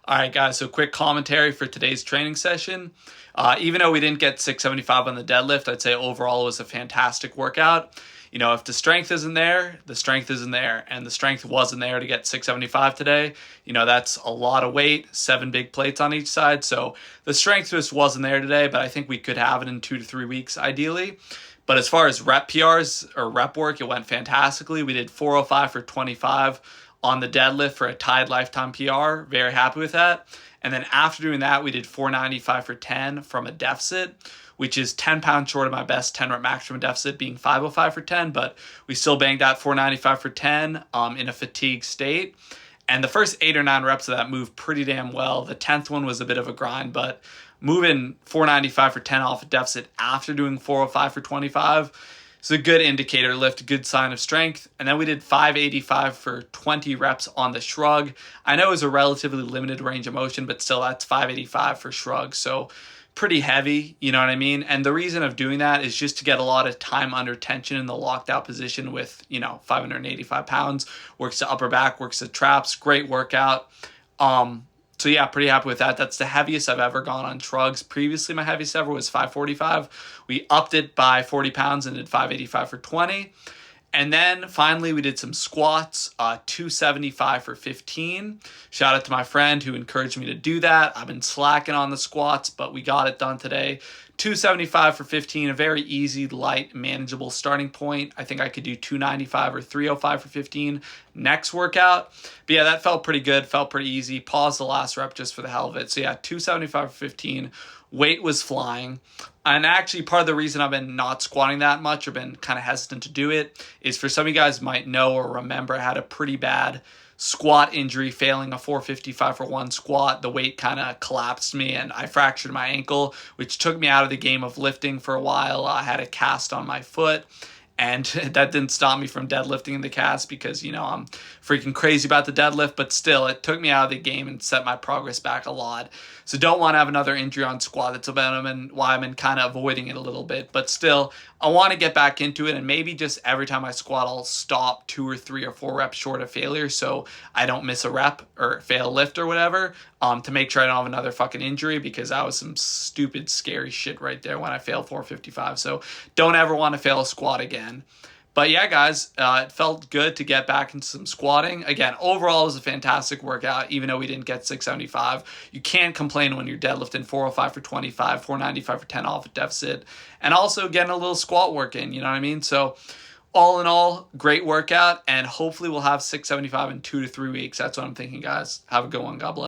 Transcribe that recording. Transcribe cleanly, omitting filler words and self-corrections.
All right, guys, so quick commentary for today's training session. Even though we didn't get 675 on the deadlift, I'd say overall it was a fantastic workout. You know, if the strength isn't there, the strength isn't there. And the strength wasn't there to get 675 today. You know, that's a lot of weight, 7 big plates on each side. So the strength just wasn't there today, but I think we could have it in 2 to 3 weeks ideally. But as far as rep PRs or rep work, it went fantastically. We did 405 for 25 on the deadlift for a tied lifetime PR. Very happy with that. And then after doing that, we did 495 for 10 from a deficit, which is 10 pounds short of my best 10 rep maximum deficit being 505 for 10, but we still banged out 495 for 10 in a fatigue state. And the first 8 or 9 reps of that moved pretty damn well. The 10th one was a bit of a grind, but moving 495 for 10 off a deficit after doing 405 for 25 is a good indicator lift, a good sign of strength. And then we did 585 for 20 reps on the shrug. I know it was a relatively limited range of motion, but still that's 585 for shrug. So pretty heavy, you know what I mean? And the reason of doing that is just to get a lot of time under tension in the locked out position with, 585 pounds. Works the upper back, works the traps, great workout. So yeah, pretty happy with that. That's the heaviest I've ever gone on shrugs. Previously, my heaviest ever was 545. We upped it by 40 pounds and did 585 for 20. And then finally, we did some squats, 275 for 15. Shout out to my friend who encouraged me to do that. I've been slacking on the squats, but we got it done today. 275 for 15, a very easy, light, manageable starting point. I think I could do 295 or 305 for 15 next workout. But yeah, that felt pretty good, felt pretty easy. Pause the last rep just for the hell of it. So yeah, 275 for 15. Weight was flying. And actually, part of the reason I've been not squatting that much or been kind of hesitant to do it is for some of you guys might know or remember I had a pretty bad squat injury, failing a 455 for 1 squat. The weight kind of collapsed me and I fractured my ankle, which took me out of the game of lifting for a while. I had a cast on my foot. And that didn't stop me from deadlifting in the cast because, I'm freaking crazy about the deadlift. But still, it took me out of the game and set my progress back a lot. So don't want to have another injury on squat. That's about why I'm kind of avoiding it a little bit. But still, I want to get back into it. And maybe just every time I squat, I'll stop 2 or 3 or 4 reps short of failure so I don't miss a rep or fail a lift or whatever, to make sure I don't have another fucking injury, because that was some stupid, scary shit right there when I failed 455. So don't ever want to fail a squat again. But yeah, guys, it felt good to get back into some squatting. Again, overall, it was a fantastic workout, even though we didn't get 675. You can't complain when you're deadlifting 405 for 25, 495 for 10 off a deficit, and also getting a little squat work in, you know what I mean? So all in all, great workout, and hopefully we'll have 675 in 2 to 3 weeks. That's what I'm thinking, guys. Have a good one. God bless.